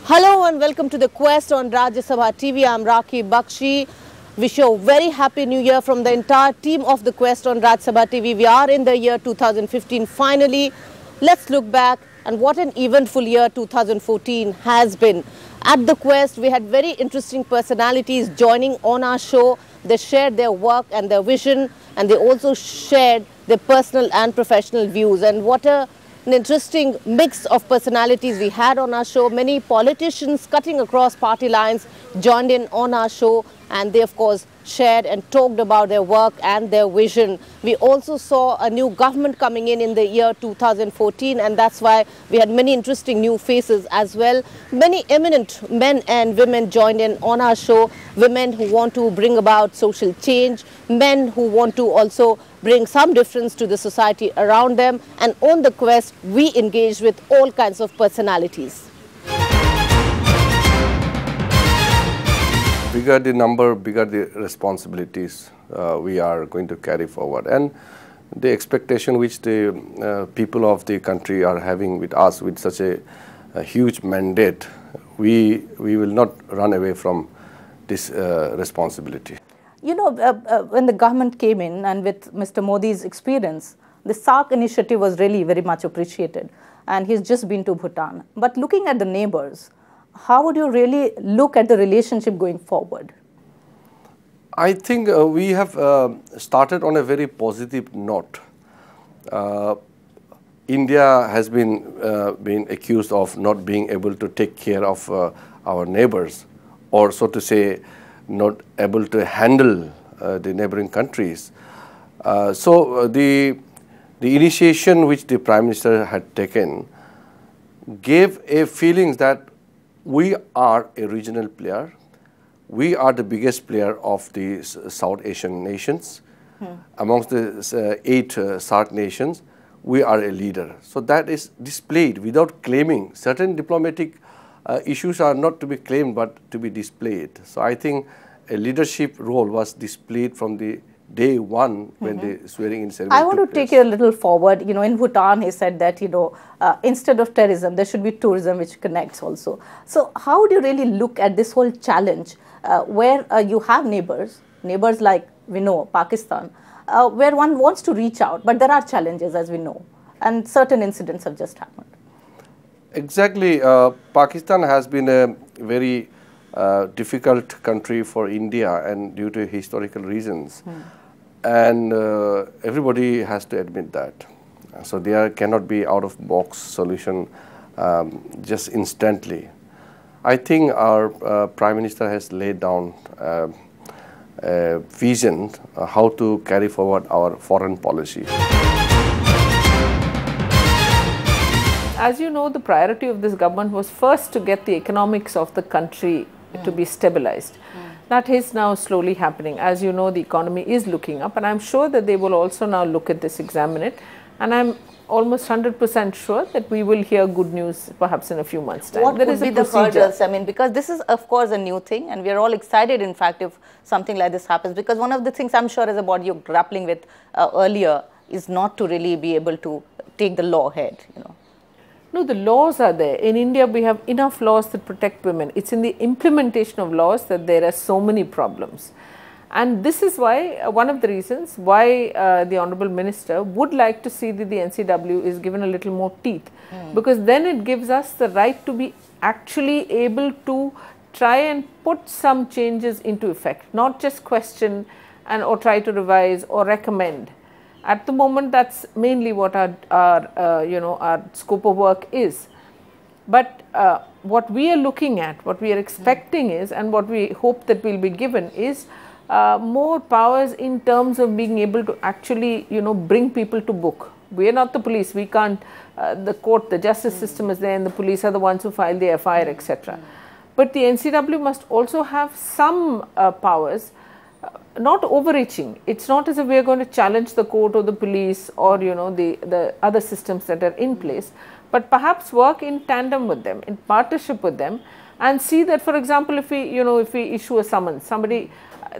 Hello and welcome to the Quest on Rajya Sabha TV. I'm Rakhee, Bakshee. Wish you a very happy new year from the entire team of the Quest on Rajya Sabha TV. We are in the year 2015 finally. Let's look back and what an eventful year 2014 has been. At the Quest, we had very interesting personalities joining on our show. They shared their work and their vision, and they also shared their personal and professional views. And what an interesting mix of personalities we had on our show. Many politicians cutting across party lines joined in on our show, and they of course shared and talked about their work and their vision. We also saw a new government coming in the year 2014, and that's why we had many interesting new faces as well. Many eminent men and women joined in on our show. Women who want to bring about social change, men who want to also bring some difference to the society around them, and on the Quest we engaged with all kinds of personalities. Bigger the number, bigger the responsibilities we are going to carry forward, and the expectation which the people of the country are having with us with such a huge mandate, we will not run away from this responsibility. You know, when the government came in and with Mr. Modi's experience, the SAARC initiative was really very much appreciated, and he's just been to Bhutan. But looking at the neighbors, how would you really look at the relationship going forward? I think we have started on a very positive note. India has been accused of not being able to take care of our neighbors, or so to say, not able to handle the neighboring countries. So the initiation which the Prime Minister had taken gave a feeling that we are a regional player. We are the biggest player of the South Asian nations. Amongst the 8 SAARC nations, we are a leader. So that is displayed without claiming. Certain diplomatic issues are not to be claimed but to be displayed. So I think a leadership role was displayed from the day one when the swearing in ceremony I want to take it a little forward. You know, in Bhutan, he said that, you know, instead of terrorism, there should be tourism which connects also. So how do you really look at this whole challenge where you have neighbors like we know, Pakistan, where one wants to reach out, but there are challenges as we know, and certain incidents have just happened. Exactly. Pakistan has been a very difficult country for India, and due to historical reasons. And everybody has to admit that. So there cannot be out-of-box solution just instantly. I think our Prime Minister has laid down a vision how to carry forward our foreign policy. As you know, the priority of this government was first to get the economics of the country to be stabilized. That is now slowly happening. As you know, the economy is looking up, and I'm sure that they will also now look at this, examine it, and I'm almost 100% sure that we will hear good news perhaps in a few months' time. What would be the hurdles? I mean, because this is of course a new thing, and we are all excited, in fact, if something like this happens, because one of the things I'm sure as a body you're grappling with earlier is not to really be able to take the law ahead, you know. No, the laws are there. In India, we have enough laws that protect women. It's in the implementation of laws that there are so many problems. And this is why, one of the reasons why the Honorable Minister would like to see that the NCW is given a little more teeth. Because then it gives us the right to be actually able to try and put some changes into effect, not just question or try to revise or recommend. At the moment, that's mainly what our scope of work is. But what we are looking at, what we are expecting is, and what we hope that will be given is more powers in terms of being able to actually, bring people to book. We are not the police. We can't. The court, the justice system is there, and the police are the ones who file the FIR, etc. But the NCW must also have some powers. Not overreaching. It's not as if we are going to challenge the court or the police or the other systems that are in place, but perhaps work in tandem with them, in partnership with them, and see that, for example, if we issue a summons, somebody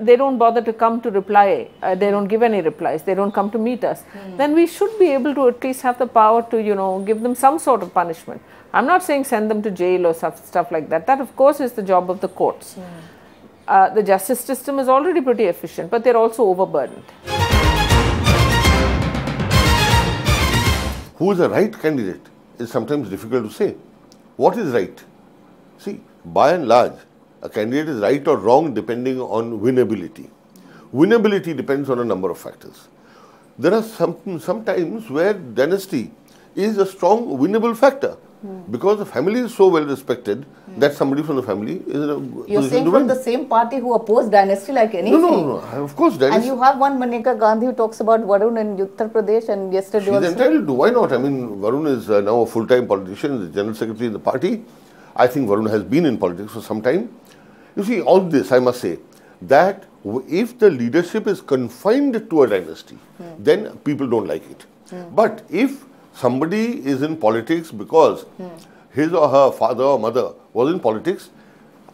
they don't bother to come to reply, they don't give any replies, they don't come to meet us, then we should be able to at least have the power to, give them some sort of punishment. I'm not saying send them to jail or stuff like that. That, of course, is the job of the courts. The justice system is already pretty efficient, but they're also overburdened. Who is the right candidate is sometimes difficult to say. What is right? See, by and large, a candidate is right or wrong depending on winnability. Winnability depends on a number of factors. There are some times where dynasty is a strong winnable factor because the family is so well respected that somebody from the family is in a You're saying from the same party who opposed dynasty like anything? No. Of course, dynasty. And you have one Maneka Gandhi who talks about Varun in Uttar Pradesh, and yesterday She's entitled to. Why not? I mean, Varun is now a full-time politician, the general secretary in the party. I think Varun has been in politics for some time. You see, all this, I must say, that if the leadership is confined to a dynasty, then people don't like it. But if somebody is in politics because his or her father or mother was in politics,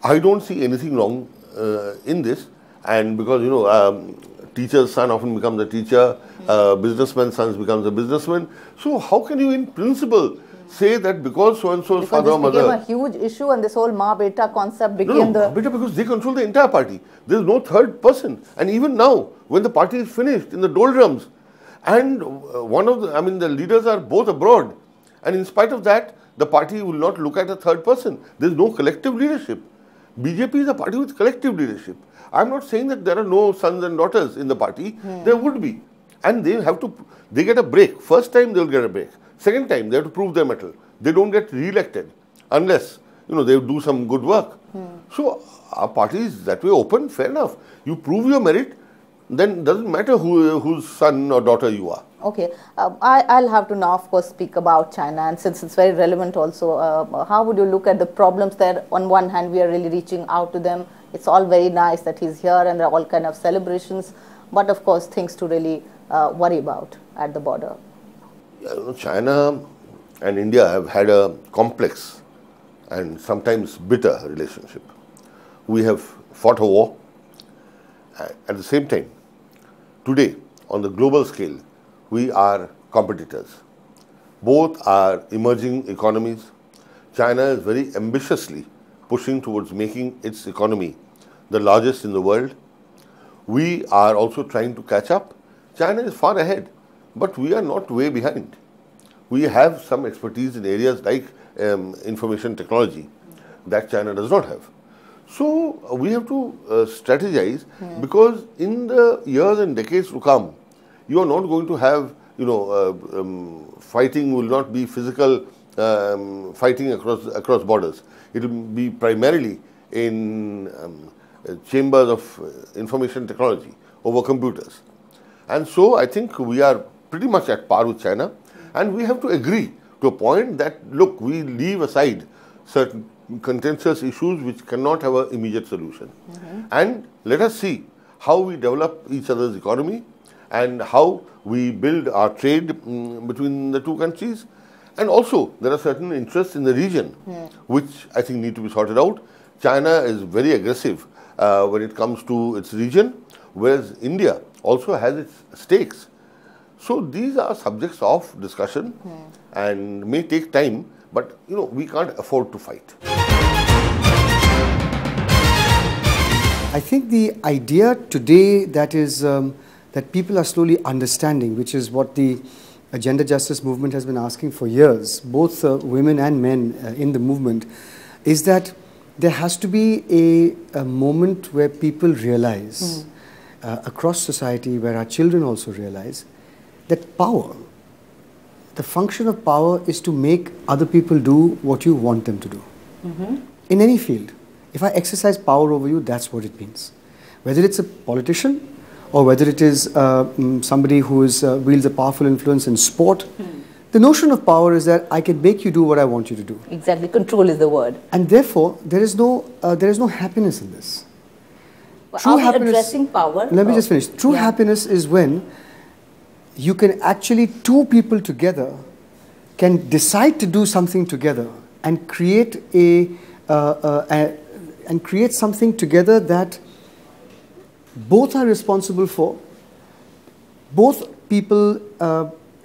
I don't see anything wrong in this. And because, teacher's son often becomes a teacher, businessman's son becomes a businessman. So how can you in principle say that because so-and-so's father or mother... Because this became a huge issue, and this whole Ma-Beta concept became Beta, because they control the entire party. There is no third person. And even now, when the party is finished in the doldrums, and the leaders are both abroad, and in spite of that, the party will not look at a third person. There is no collective leadership. BJP is a party with collective leadership. I am not saying that there are no sons and daughters in the party. There would be. And they get a break. First time they will get a break. Second time, they have to prove their mettle. They don't get re-elected unless, they do some good work. So, our party is that way open, fair enough. You prove your merit, then it doesn't matter whose son or daughter you are. Okay. I'll have to now, of course, speak about China. And since it's very relevant also, how would you look at the problems there? On one hand, we are really reaching out to them. It's all very nice that he's here and there are all kind of celebrations. But, of course, things to really worry about at the border. China and India have had a complex and sometimes bitter relationship. We have fought a war. At the same time, today, on the global scale, we are competitors. Both are emerging economies. China is very ambitiously pushing towards making its economy the largest in the world. We are also trying to catch up. China is far ahead. But we are not way behind. We have some expertise in areas like information technology that China does not have. So, we have to strategize because in the years and decades to come, you are not going to have, fighting will not be physical fighting across borders. It will be primarily in chambers of information technology over computers. And so, I think we are pretty much at par with China, and we have to agree to a point that, look, we leave aside certain contentious issues which cannot have an immediate solution. And let us see how we develop each other's economy and how we build our trade between the two countries. And also, there are certain interests in the region which I think need to be sorted out. China is very aggressive when it comes to its region, whereas India also has its stakes. So these are subjects of discussion and may take time, but we can't afford to fight. I think the idea today that is that people are slowly understanding, which is what the gender justice movement has been asking for years, both women and men in the movement, is that there has to be a moment where people realize across society, where our children also realize that power, the function of power is to make other people do what you want them to do. In any field. If I exercise power over you, that's what it means. Whether it's a politician or whether it is somebody who wields a powerful influence in sport, the notion of power is that I can make you do what I want you to do. Exactly, control is the word. And therefore, there is no happiness in this. True happiness, addressing power. Let me just finish. True happiness is when you can actually, two people together can decide to do something together and create something together that both are responsible for. Both people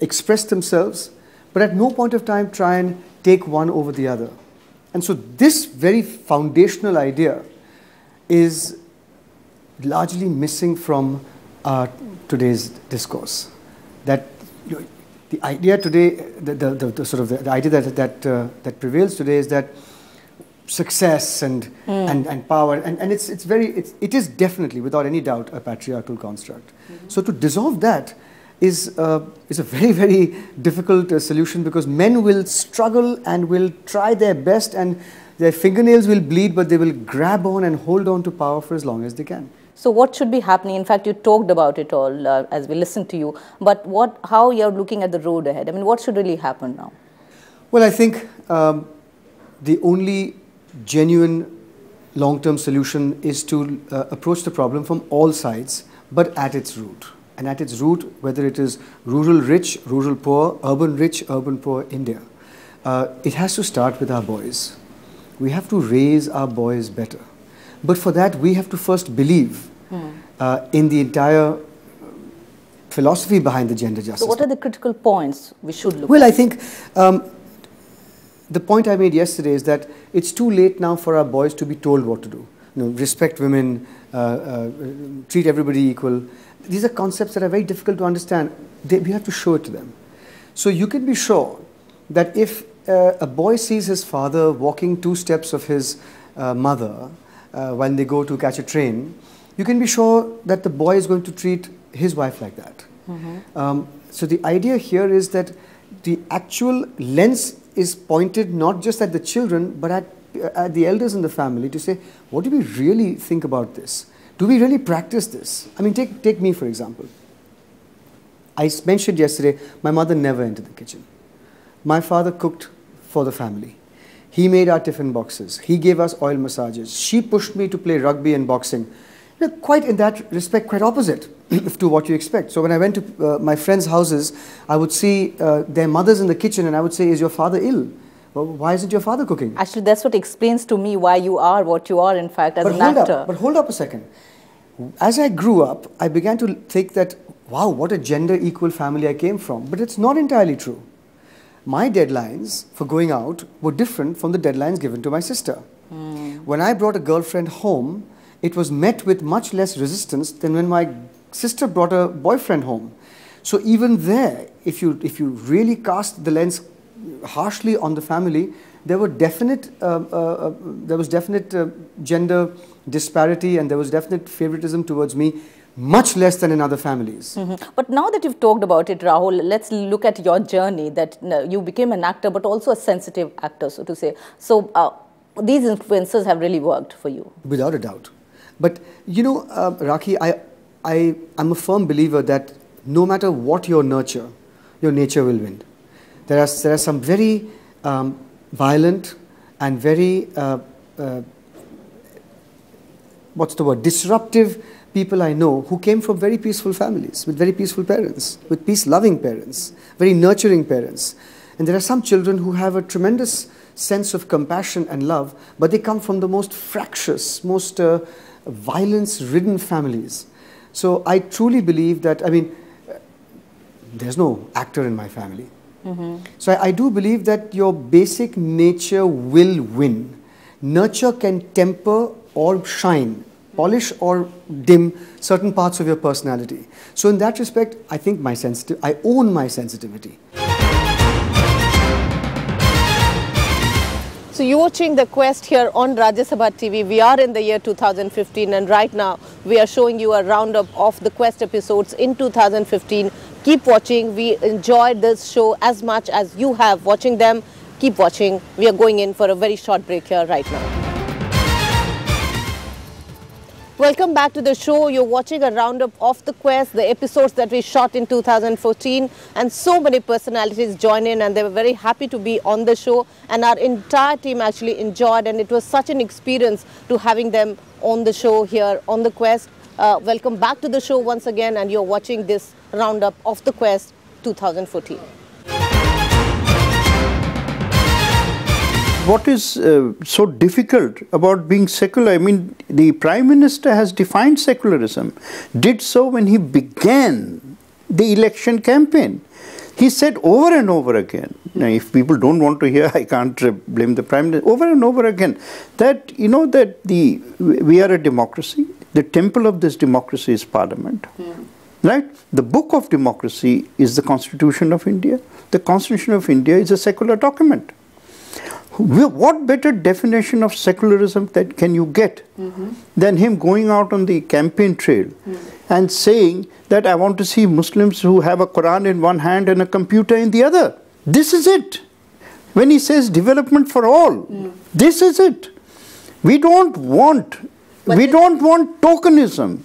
express themselves, but at no point of time try and take one over the other. And so this very foundational idea is largely missing from today's discourse. That the idea today, the idea that prevails today is that success and power, and it is definitely, without any doubt, a patriarchal construct. So to dissolve that is a very, very difficult solution, because men will struggle and will try their best, and their fingernails will bleed, but they will grab on and hold on to power for as long as they can. So what should be happening? In fact, you talked about it all as we listened to you, but how you're looking at the road ahead? I mean, what should really happen now? Well, I think the only genuine long-term solution is to approach the problem from all sides, but at its root. And at its root, whether it is rural rich, rural poor, urban rich, urban poor India, it has to start with our boys. We have to raise our boys better. But for that, we have to first believe in the entire philosophy behind the gender justice. So what are the critical points we should look at? Well, I think the point I made yesterday is that it's too late now for our boys to be told what to do. Respect women, treat everybody equal. These are concepts that are very difficult to understand. We have to show it to them. So you can be sure that if a boy sees his father walking 2 steps of his mother when they go to catch a train, you can be sure that the boy is going to treat his wife like that. So the idea here is that the actual lens is pointed not just at the children, but at the elders in the family, to say, what do we really think about this? Do we really practice this? I mean, take me, for example. I mentioned yesterday, my mother never entered the kitchen. My father cooked for the family. He made our tiffin boxes. He gave us oil massages. She pushed me to play rugby and boxing. Quite in that respect, quite opposite to what you expect. So when I went to my friends' houses, I would see their mothers in the kitchen, and I would say, is your father ill? Well, why isn't your father cooking? Actually, that's what explains to me why you are what you are, in fact, as an actor. But hold up a second. As I grew up, I began to think that, wow, what a gender equal family I came from. But it's not entirely true. My deadlines for going out were different from the deadlines given to my sister. When I brought a girlfriend home, it was met with much less resistance than when my sister brought a boyfriend home. So even there, if you really cast the lens harshly on the family, there was definite gender disparity, and there was definite favoritism towards me, much less than in other families. But now that you've talked about it, Rahul, let's look at your journey, that you became an actor, but also a sensitive actor, so to say. So these influences have really worked for you. Without a doubt. But you know, Rakhee, I'm a firm believer that no matter what your nurture, your nature will win. There are some very violent and very disruptive people I know who came from very peaceful families, with very peaceful parents, with peace-loving parents, very nurturing parents. And there are some children who have a tremendous sense of compassion and love, but they come from the most fractious, most violence-ridden families. So I truly believe that, I mean, there's no actor in my family. So I do believe that your basic nature will win. Nurture can temper or shine, polish or dim certain parts of your personality. So in that respect, I think I own my sensitivity. So you're watching The Quest here on Rajya Sabha TV. We are in the year 2015, and right now we are showing you a roundup of The Quest episodes in 2015. Keep watching. We enjoyed this show as much as you have watching them. Keep watching. We are going in for a very short break here right now. Welcome back to the show. You're watching a roundup of The Quest, the episodes that we shot in 2014, and so many personalities joined in, and they were very happy to be on the show, and our entire team actually enjoyed, and it was such an experience to having them on the show here on The Quest. Welcome back to the show once again, and you're watching this roundup of The Quest 2014. What is so difficult about being secular? I mean, the Prime Minister has defined secularism, did so when he began the election campaign. He said over and over again Now, if people don't want to hear, I can't blame the Prime Minister. Over and over again, that, you know, that we are a democracy. The temple of this democracy is Parliament. Right? The book of democracy is the Constitution of India. The Constitution of India is a secular document. What better definition of secularism that can you get than him going out on the campaign trail and saying that I want to see Muslims who have a Quran in one hand and a computer in the other. This is it. When he says development for all, this is it. We don't want tokenism.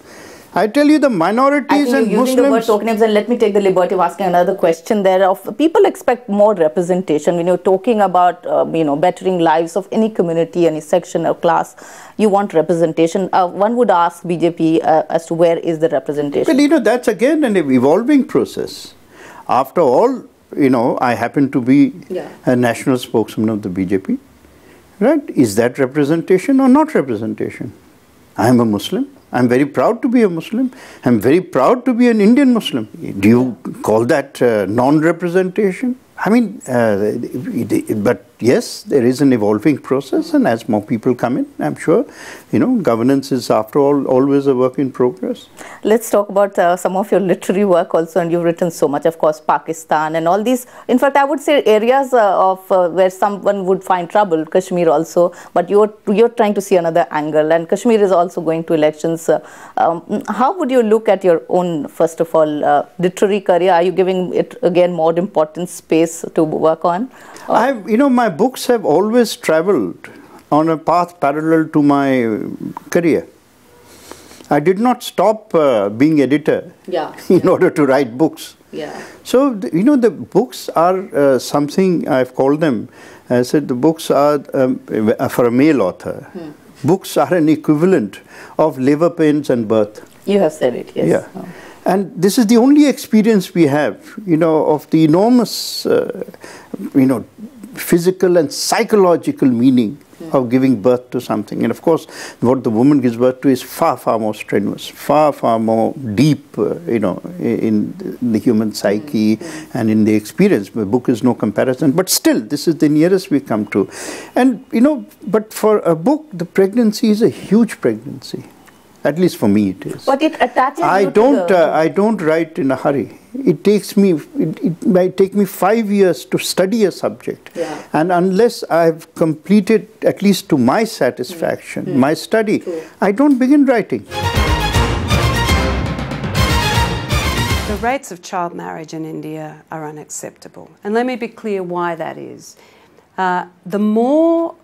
I tell you, the minorities and Muslims... using the word tokenism, and let me take the liberty of asking another question there. Of people expect more representation. When you're talking about, you know, bettering lives of any community, any section or class, you want representation. One would ask BJP as to where is the representation. Well, you know, that's again an evolving process. After all, you know, I happen to be a national spokesman of the BJP. Right? Is that representation or not representation? I am a Muslim. I'm very proud to be a Muslim. I'm very proud to be an Indian Muslim. Do you call that non-representation? I mean, but yes, there is an evolving process, and as more people come in, I'm sure, you know, governance is, after all, always a work in progress. Let's talk about some of your literary work also, and you've written so much, of course, Pakistan and all these. In fact, I would say areas of where someone would find trouble, Kashmir also, but you're trying to see another angle, and Kashmir is also going to elections. How would you look at your own, first of all, literary career? Are you giving it, again, more important space to work on? You know, my books have always traveled on a path parallel to my career. I did not stop being editor in order to write books. So, you know, the books are something, I've called them, I said the books are, for a male author, books are an equivalent of labor pains and birth. You have said it, yes. Yeah. And this is the only experience we have, you know, of the enormous, you know, physical and psychological meaning of giving birth to something. And of course, what the woman gives birth to is far, far more strenuous, far, far more deep, you know, in the human psyche and in the experience. The book is no comparison, but still, this is the nearest we come to. And, you know, but for a book, the pregnancy is a huge pregnancy. At least for me it is. But it attaches I don't write in a hurry. It takes me, it might take me 5 years to study a subject. And unless I've completed, at least to my satisfaction, my study, I don't begin writing. The rates of child marriage in India are unacceptable. And let me be clear why that is. The more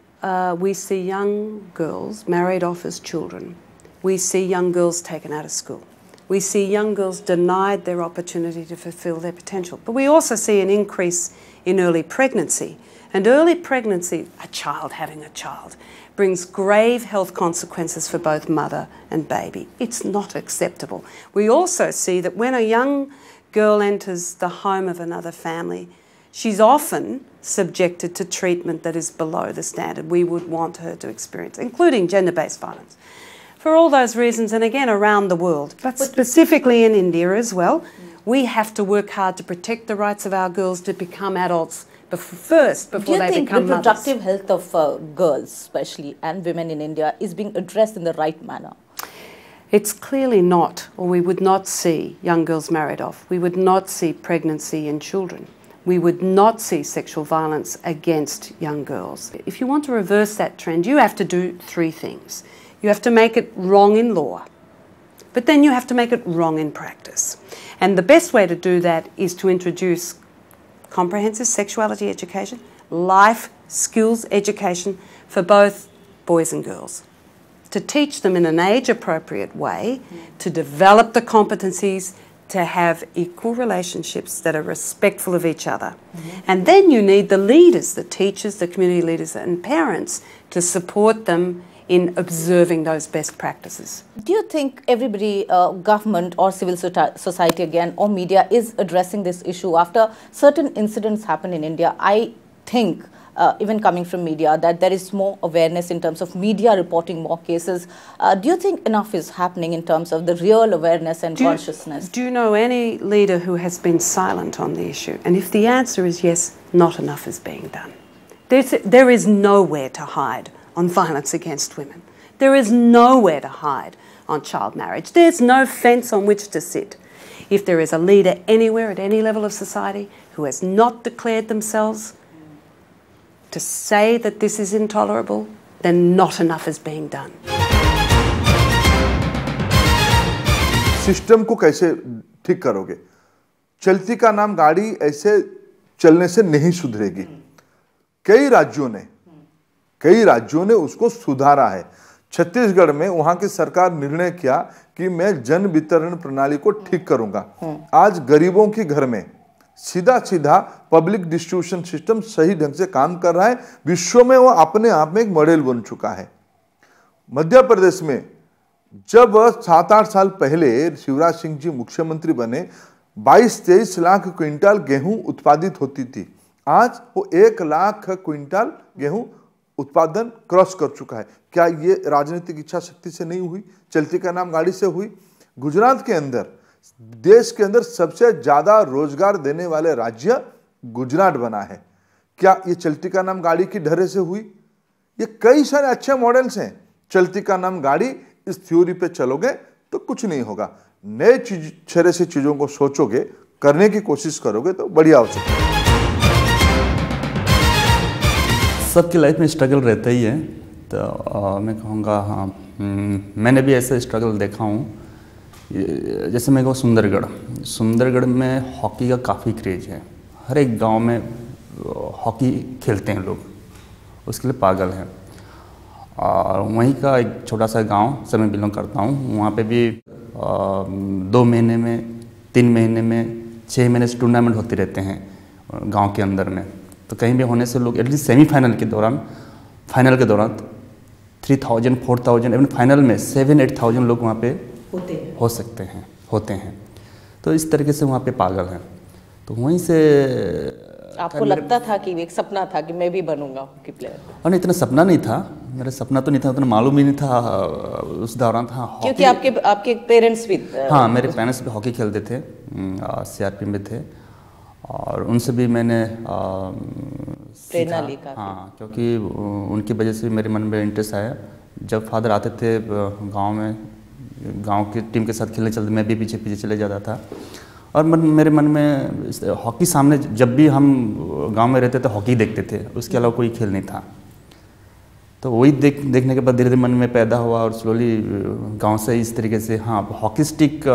we see young girls married off as children, we see young girls taken out of school. We see young girls denied their opportunity to fulfill their potential. But we also see an increase in early pregnancy. And early pregnancy, a child having a child, brings grave health consequences for both mother and baby. It's not acceptable. We also see that when a young girl enters the home of another family, she's often subjected to treatment that is below the standard we would want her to experience, including gender-based violence. For all those reasons, and again around the world, but specifically in India as well, we have to work hard to protect the rights of our girls to become adults first before they become mothers. Do you think reproductive health of girls, especially, and women in India is being addressed in the right manner? It's clearly not, or we would not see young girls married off. We would not see pregnancy in children. We would not see sexual violence against young girls. If you want to reverse that trend, you have to do three things. You have to make it wrong in law, but then you have to make it wrong in practice. And the best way to do that is to introduce comprehensive sexuality education, life skills education for both boys and girls, to teach them in an age-appropriate way, to develop the competencies, to have equal relationships that are respectful of each other. And then you need the leaders, the teachers, the community leaders and parents to support them in observing those best practices. Do you think everybody, government or civil society again, or media is addressing this issue after certain incidents happen in India? I think even coming from media, that there is more awareness in terms of media reporting more cases. Do you think enough is happening in terms of the real awareness and consciousness? Do you know any leader who has been silent on the issue? And if the answer is yes, not enough is being done. There is nowhere to hide on violence against women. There is nowhere to hide on child marriage. There's no fence on which to sit. If there is a leader anywhere at any level of society who has not declared themselves to say that this is intolerable, then not enough is being done. System को कैसे ठीक करोगे? चलती का नाम गाड़ी ऐसे चलने से नहीं सुधरेगी। कई राज्यों ने उसको सुधारा है। छत्तीसगढ़ में वहां की सरकार निर्णय किया कि मैं जन वितरण प्रणाली को ठीक करूंगा। आज गरीबों के घर में सीधा सीधा पब्लिक डिस्ट्रीब्यूशन सिस्टम सही ढंग से काम कर रहा है। विश्व में वो अपने आप में एक मॉडल बन चुका है। मध्य प्रदेश में जब 7-8 साल पहले शिवराज सिंह जी मुख्यमंत्री बने, 22-23 लाख क्विंटल गेहूं उत्पादित होती थी। आज वो 1 लाख क्विंटल गेहूं उत्पादन क्रॉस कर चुका है। क्या ये राजनीतिक इच्छा शक्ति से नहीं हुई? चलती का नाम गाड़ी से हुई। गुजरात के अंदर देश के अंदर सबसे ज्यादा रोजगार देने वाले राज्य गुजरात बना है। क्या ये चलती का नाम गाड़ी की ढर्रे से हुई? ये कई सारे अच्छे मॉडल्स हैं। चलती का नाम गाड़ी, इस थ्योरी पे चलोगे तो कुछ नहीं होगा। नए छरे से चीजों को सोचोगे, करने की कोशिश करोगे तो बढ़िया हो सकता है। सबकी लाइफ में स्ट्रगल रहता ही है, तो मैं कहूँगा हाँ, मैंने भी ऐसा स्ट्रगल देखा हूँ। जैसे मैं कहूँ सुंदरगढ़ में हॉकी का काफ़ी क्रेज है। हर एक गांव में हॉकी खेलते हैं लोग, उसके लिए पागल हैं। और वहीं का एक छोटा सा गांव से मैं बिलोंग करता हूँ। वहाँ पे भी 2 महीने में, 3 महीने में, 6 महीने से टूर्नामेंट होते रहते हैं गांव के अंदर में। तो कहीं भी होने से लोग एटलीस्ट सेमीफाइनल के दौरान, फाइनल के दौरान 3000, 4000, इवन फाइनल में 7-8,000 लोग वहाँ पे होते हैं। तो इस तरीके से वहाँ पे पागल हैं। तो वहीं से आपको लगता था कि एक सपना था कि मैं भी बनूंगा हॉकी प्लेयर? और नहीं, इतना सपना नहीं था, मेरा सपना तो नहीं था, उतना मालूम ही नहीं था उस दौरान था। क्योंकि आपके पेरेंट्स भी हाँ, मेरे पेरेंट्स भी हॉकी खेलते थे, CRP में थे, और उनसे भी मैंने प्रेरणा ली। हाँ, क्योंकि उनकी वजह से मेरे मन में इंटरेस्ट आया। जब फादर आते थे गांव में, गांव की टीम के साथ खेलने चलते, मैं भी पीछे पीछे चले जाता था। और मेरे मन में हॉकी सामने, जब भी हम गांव में रहते थे हॉकी देखते थे, उसके अलावा कोई खेल नहीं था। तो वही देखने के बाद धीरे धीरे मन में पैदा हुआ, और स्लोली गांव से इस तरीके से हाँ, हॉकी स्टिक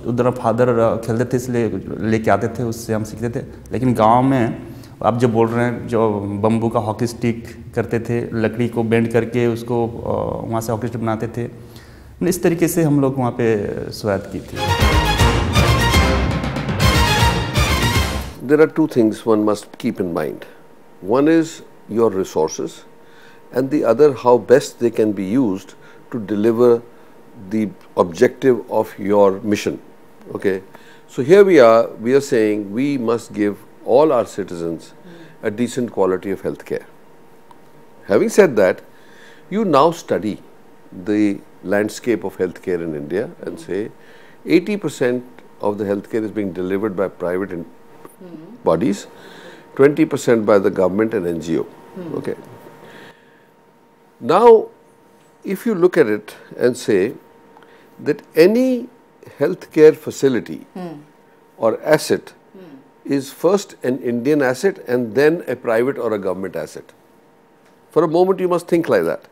उधर फादर खेलते थे इसलिए लेके आते थे, उससे हम सीखते थे। लेकिन गांव में आप जो बोल रहे हैं, जो बम्बू का हॉकी स्टिक करते थे, लकड़ी को बेंड करके उसको वहाँ से हॉकी स्टिक बनाते थे, इस तरीके से हम लोग वहाँ पे शुरुआत की थी। There are two things one must keep in mind. One is your resources, and the other how best they can be used to deliver the objective of your mission. Okay, so here we are saying we must give all our citizens a decent quality of health care. Having said that, you now study the landscape of healthcare in India and say 80% of the healthcare is being delivered by private bodies, 20% by the government and NGO. Okay. Now, if you look at it and say that any healthcare facility or asset is first an Indian asset and then a private or a government asset. For a moment you must think like that.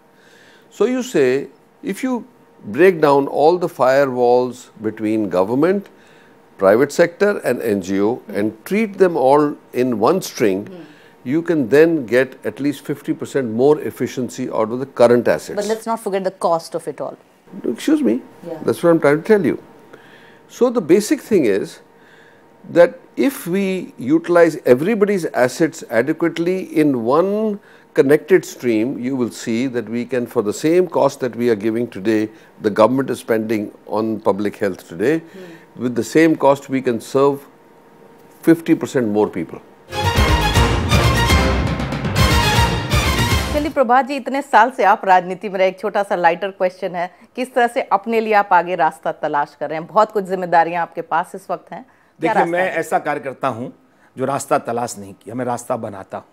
So you say, if you break down all the firewalls between government, private sector and NGO and treat them all in one string, you can then get at least 50% more efficiency out of the current assets. But let's not forget the cost of it all. Excuse me, that's what I'm trying to tell you. So the basic thing is that if we utilize everybody's assets adequately in one connected stream, you will see that we can, for the same cost that we are giving today, the government is spending on public health today, with the same cost we can serve 50% more people. प्रभात जी, इतने साल से आप राजनीति में रहे, एक छोटा सा लाइटर क्वेश्चन है, किस तरह से अपने लिए आप आगे रास्ता तलाश कर रहे हैं? बहुत कुछ जिम्मेदारियां आपके पास इस वक्त हैं। देखिए, मैं ऐसा कार्य करता हूं जो रास्ता तलाश नहीं किया, मैं रास्ता बनाता हूं।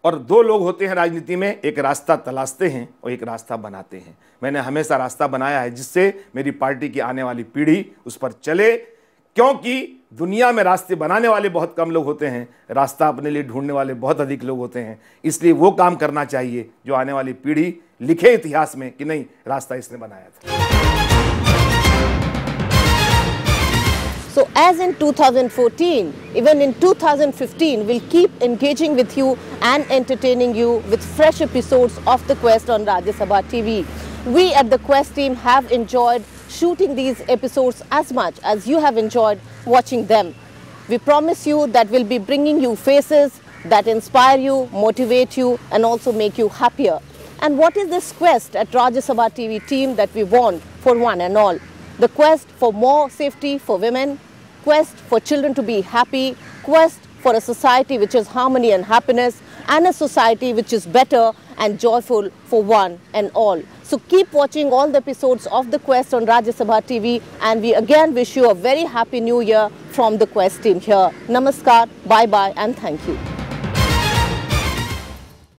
और दो लोग होते हैं राजनीति में, एक रास्ता तलाशते हैं और एक रास्ता बनाते हैं। मैंने हमेशा रास्ता बनाया है जिससे मेरी पार्टी की आने वाली पीढ़ी उस पर चले, क्योंकि दुनिया में रास्ते बनाने वाले बहुत कम लोग होते हैं, रास्ता अपने लिए ढूंढने वाले बहुत अधिक लोग होते हैं। इसलिए वो काम करना चाहिए जो आने वाली पीढ़ी लिखे इतिहास में कि नहीं, रास्ता इसने बनाया था। So as in 2014, even in 2015, we'll keep engaging with you and entertaining you with fresh episodes of The Quest on Rajya Sabha TV. We at the Quest team have enjoyed shooting these episodes as much as you have enjoyed watching them. We promise you that we'll be bringing you faces that inspire you, motivate you and also make you happier. And what is this quest at Rajya Sabha TV team that we want for one and all? The quest for more safety for women, quest for children to be happy, quest for a society which is harmony and happiness, and a society which is better and joyful for one and all. So keep watching all the episodes of The Quest on Rajya Sabha TV, and we again wish you a very happy new year from the Quest team here. Namaskar, bye bye and thank you.